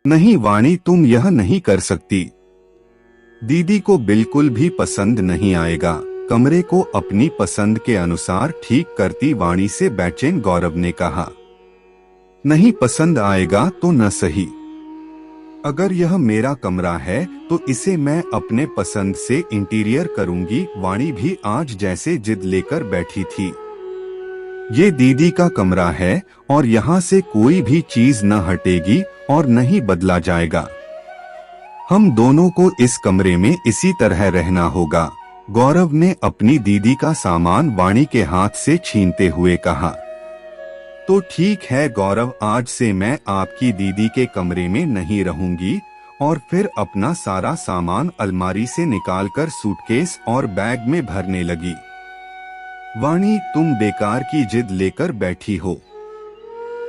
नहीं वाणी, तुम यह नहीं कर सकती। दीदी को बिल्कुल भी पसंद नहीं आएगा। कमरे को अपनी पसंद के अनुसार ठीक करती वाणी से बेचैन गौरव ने कहा। नहीं पसंद आएगा तो न सही। अगर यह मेरा कमरा है तो इसे मैं अपने पसंद से इंटीरियर करूंगी। वाणी भी आज जैसे जिद लेकर बैठी थी। ये दीदी का कमरा है और यहाँ से कोई भी चीज न हटेगी और न ही बदला जाएगा। हम दोनों को इस कमरे में इसी तरह रहना होगा। गौरव ने अपनी दीदी का सामान वाणी के हाथ से छीनते हुए कहा। तो ठीक है गौरव, आज से मैं आपकी दीदी के कमरे में नहीं रहूंगी। और फिर अपना सारा सामान अलमारी से निकालकर सूटकेस और बैग में भरने लगी। वाणी, तुम बेकार की जिद लेकर बैठी हो।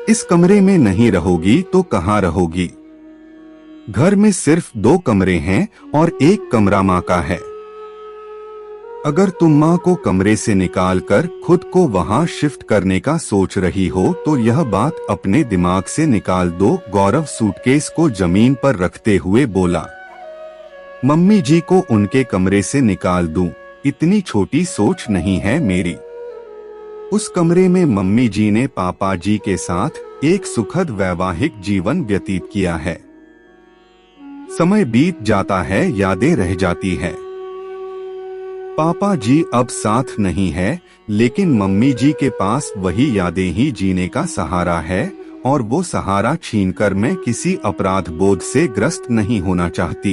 इस कमरे में नहीं रहोगी तो कहाँ रहोगी? घर में सिर्फ 2 कमरे हैं और एक कमरा माँ का है। अगर तुम माँ को कमरे से निकालकर खुद को वहाँ शिफ्ट करने का सोच रही हो तो यह बात अपने दिमाग से निकाल दो। गौरव सूटकेस को जमीन पर रखते हुए बोला। मम्मी जी को उनके कमरे से निकाल दूं, इतनी छोटी सोच नहीं है मेरी। उस कमरे में मम्मी जी ने पापा जी के साथ एक सुखद वैवाहिक जीवन व्यतीत किया है। समय बीत जाता है, यादें रह जाती है। पापा जी अब साथ नहीं है, लेकिन मम्मी जी के पास वही यादें ही जीने का सहारा है और वो सहारा छीनकर मैं किसी अपराध बोध से ग्रस्त नहीं होना चाहती।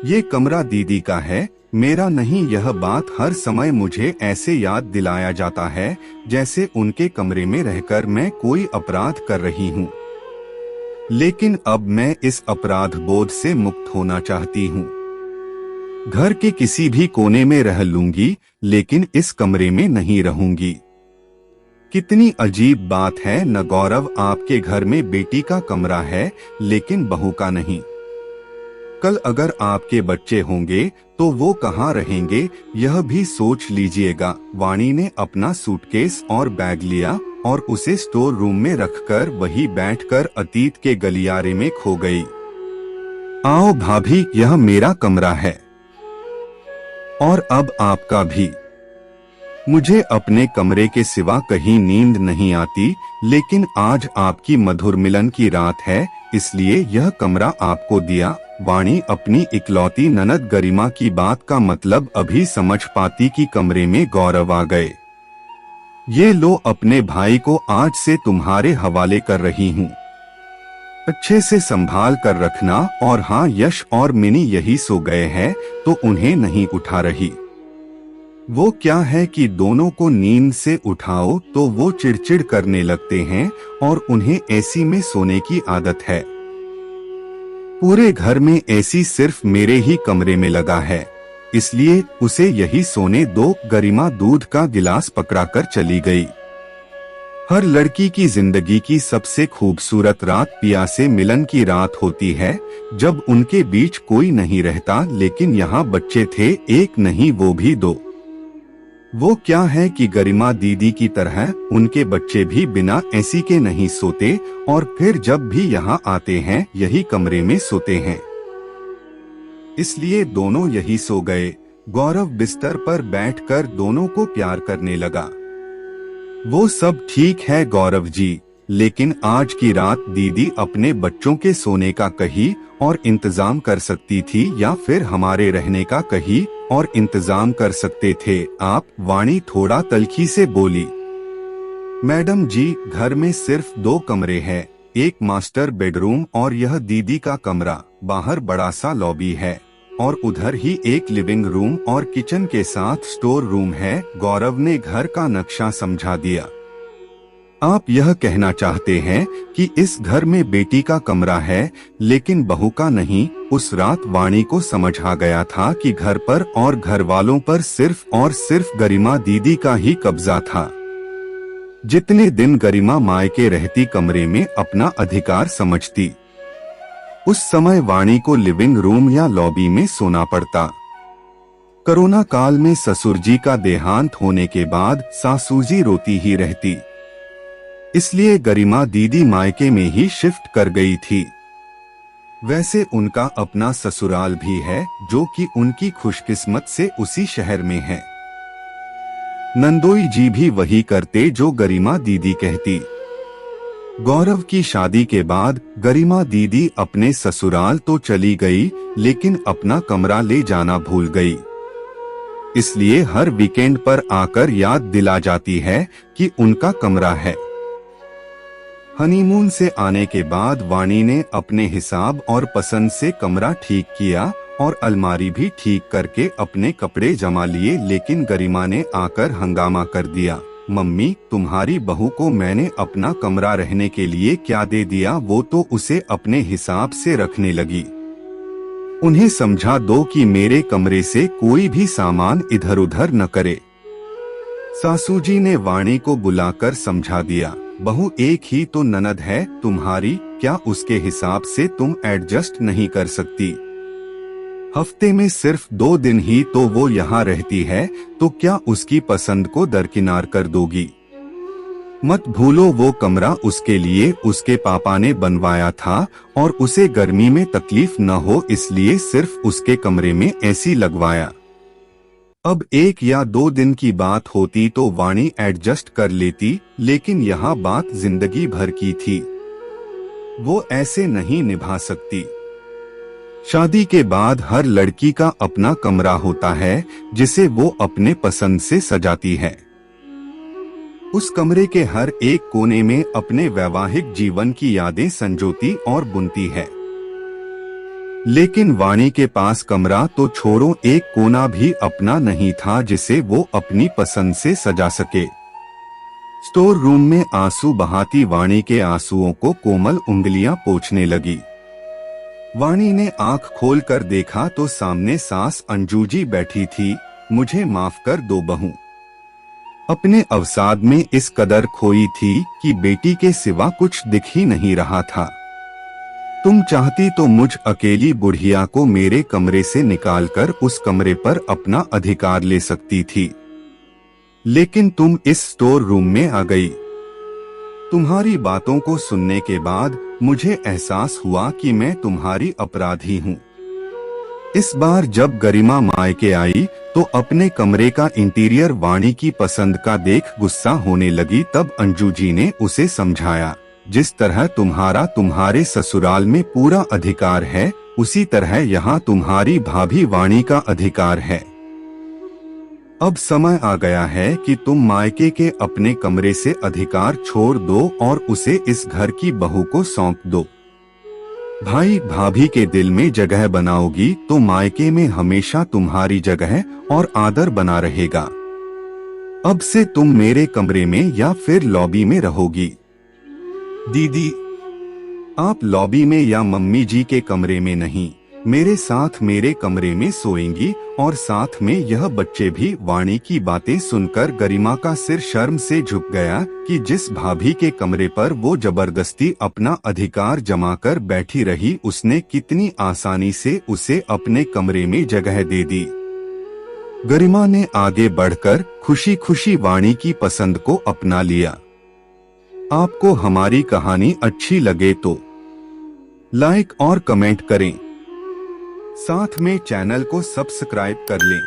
ये कमरा दीदी का है, मेरा नहीं। यह बात हर समय मुझे ऐसे याद दिलाया जाता है जैसे उनके कमरे में रहकर मैं कोई अपराध कर रही हूँ। लेकिन अब मैं इस अपराध बोध से मुक्त होना चाहती हूँ। घर के किसी भी कोने में रह लूंगी, लेकिन इस कमरे में नहीं रहूंगी। कितनी अजीब बात है न गौरव, आपके घर में बेटी का कमरा है लेकिन बहू का नहीं। कल अगर आपके बच्चे होंगे तो वो कहाँ रहेंगे, यह भी सोच लीजिएगा। वाणी ने अपना सूटकेस और बैग लिया और उसे स्टोर रूम में रखकर वही बैठकर अतीत के गलियारे में खो गई। आओ भाभी, यह मेरा कमरा है और अब आपका भी। मुझे अपने कमरे के सिवा कहीं नींद नहीं आती, लेकिन आज आपकी मधुर मिलन की रात है, इसलिए यह कमरा आपको दिया। वाणी अपनी इकलौती ननद गरिमा की बात का मतलब अभी समझ पाती कि कमरे में गौरव आ गए। ये लो, अपने भाई को आज से तुम्हारे हवाले कर रही हूँ, अच्छे से संभाल कर रखना। और हाँ, यश और मिनी यही सो गए हैं तो उन्हें नहीं उठा रही। वो क्या है कि दोनों को नींद से उठाओ तो वो चिड़चिड़ करने लगते हैं और उन्हें एसी में सोने की आदत है। पूरे घर में एसी सिर्फ मेरे ही कमरे में लगा है, इसलिए उसे यही सोने दो। गरिमा दूध का गिलास पकड़ाकर चली गई। हर लड़की की जिंदगी की सबसे खूबसूरत रात पिया से मिलन की रात होती है, जब उनके बीच कोई नहीं रहता। लेकिन यहाँ बच्चे थे, एक नहीं वो भी 2। वो क्या है कि गरिमा दीदी की तरह उनके बच्चे भी बिना एसी के नहीं सोते और फिर जब भी यहाँ आते हैं यही कमरे में सोते हैं, इसलिए दोनों यही सो गए। गौरव बिस्तर पर बैठकर दोनों को प्यार करने लगा। वो सब ठीक है गौरव जी, लेकिन आज की रात दीदी अपने बच्चों के सोने का कहीं और इंतजाम कर सकती थी या फिर हमारे रहने का कहीं और इंतजाम कर सकते थे आप। वाणी थोड़ा तल्खी से बोली। मैडम जी, घर में सिर्फ 2 कमरे हैं, एक मास्टर बेडरूम और यह दीदी का कमरा। बाहर बड़ा सा लॉबी है और उधर ही एक लिविंग रूम और किचन के साथ स्टोर रूम है। गौरव ने घर का नक्शा समझा दिया। आप यह कहना चाहते हैं कि इस घर में बेटी का कमरा है लेकिन बहू का नहीं। उस रात वाणी को समझ आ गया था कि घर पर और घर वालों पर सिर्फ और सिर्फ गरिमा दीदी का ही कब्जा था। जितने दिन गरिमा मायके रहती कमरे में अपना अधिकार समझती, उस समय वाणी को लिविंग रूम या लॉबी में सोना पड़ता। कोरोना काल में ससुर जी का देहांत होने के बाद सासू जी रोती ही रहती, इसलिए गरिमा दीदी मायके में ही शिफ्ट कर गई थी। वैसे उनका अपना ससुराल भी है जो कि उनकी खुशकिस्मत से उसी शहर में है। नंदोई जी भी वही करते जो गरिमा दीदी कहती। गौरव की शादी के बाद गरिमा दीदी अपने ससुराल तो चली गई, लेकिन अपना कमरा ले जाना भूल गई। इसलिए हर वीकेंड पर आकर याद दिला जाती है कि उनका कमरा है। हनीमून से आने के बाद वाणी ने अपने हिसाब और पसंद से कमरा ठीक किया और अलमारी भी ठीक करके अपने कपड़े जमा लिए, लेकिन गरिमा ने आकर हंगामा कर दिया। मम्मी, तुम्हारी बहू को मैंने अपना कमरा रहने के लिए क्या दे दिया, वो तो उसे अपने हिसाब से रखने लगी। उन्हें समझा दो कि मेरे कमरे से कोई भी सामान इधर उधर न करे। सासू जी ने वाणी को बुलाकर समझा दिया, बहू एक ही तो ननद है तुम्हारी, क्या उसके हिसाब से तुम एडजस्ट नहीं कर सकती? हफ्ते में सिर्फ 2 दिन ही तो वो यहाँ रहती है, तो क्या उसकी पसंद को दरकिनार कर दोगी? मत भूलो वो कमरा उसके लिए उसके पापा ने बनवाया था और उसे गर्मी में तकलीफ न हो इसलिए सिर्फ उसके कमरे में एसी लगवाया। अब 1 या 2 दिन की बात होती तो वाणी एडजस्ट कर लेती, लेकिन यहाँ बात जिंदगी भर की थी। वो ऐसे नहीं निभा सकती। शादी के बाद हर लड़की का अपना कमरा होता है जिसे वो अपने पसंद से सजाती है। उस कमरे के हर एक कोने में अपने वैवाहिक जीवन की यादें संजोती और बुनती है। लेकिन वाणी के पास कमरा तो छोड़ो, एक कोना भी अपना नहीं था जिसे वो अपनी पसंद से सजा सके। स्टोर रूम में आंसू बहाती वाणी के आंसुओं को कोमल उंगलियां पोंछने लगी। वाणी ने आंख खोलकर देखा तो सामने सास अंजू जी बैठी थी। मुझे माफ कर दो बहू। अपने अवसाद में इस कदर खोई थी कि बेटी के सिवा कुछ दिख ही नहीं रहा था। तुम चाहती तो मुझ अकेली बुढ़िया को मेरे कमरे से निकालकर उस कमरे पर अपना अधिकार ले सकती थी, लेकिन तुम इस स्टोर रूम में आ गई। तुम्हारी बातों को सुनने के बाद मुझे एहसास हुआ कि मैं तुम्हारी अपराधी हूँ। इस बार जब गरिमा मायके आई तो अपने कमरे का इंटीरियर वाणी की पसंद का देख गुस्सा होने लगी। तब अंजू जी ने उसे समझाया, जिस तरह तुम्हारा तुम्हारे ससुराल में पूरा अधिकार है, उसी तरह यहाँ तुम्हारी भाभी वाणी का अधिकार है। अब समय आ गया है कि तुम मायके के अपने कमरे से अधिकार छोड़ दो और उसे इस घर की बहू को सौंप दो। भाई भाभी के दिल में जगह बनाओगी तो मायके में हमेशा तुम्हारी जगह और आदर बना रहेगा। अब से तुम मेरे कमरे में या फिर लॉबी में रहोगी। दीदी, आप लॉबी में या मम्मी जी के कमरे में नहीं, मेरे साथ मेरे कमरे में सोएंगी और साथ में यह बच्चे भी। वाणी की बातें सुनकर गरिमा का सिर शर्म से झुक गया कि जिस भाभी के कमरे पर वो जबरदस्ती अपना अधिकार जमाकर बैठी रही, उसने कितनी आसानी से उसे अपने कमरे में जगह दे दी। गरिमा ने आगे बढ़कर खुशी खुशी वाणी की पसंद को अपना लिया। आपको हमारी कहानी अच्छी लगे तो लाइक और कमेंट करें, साथ में चैनल को सब्सक्राइब कर लें।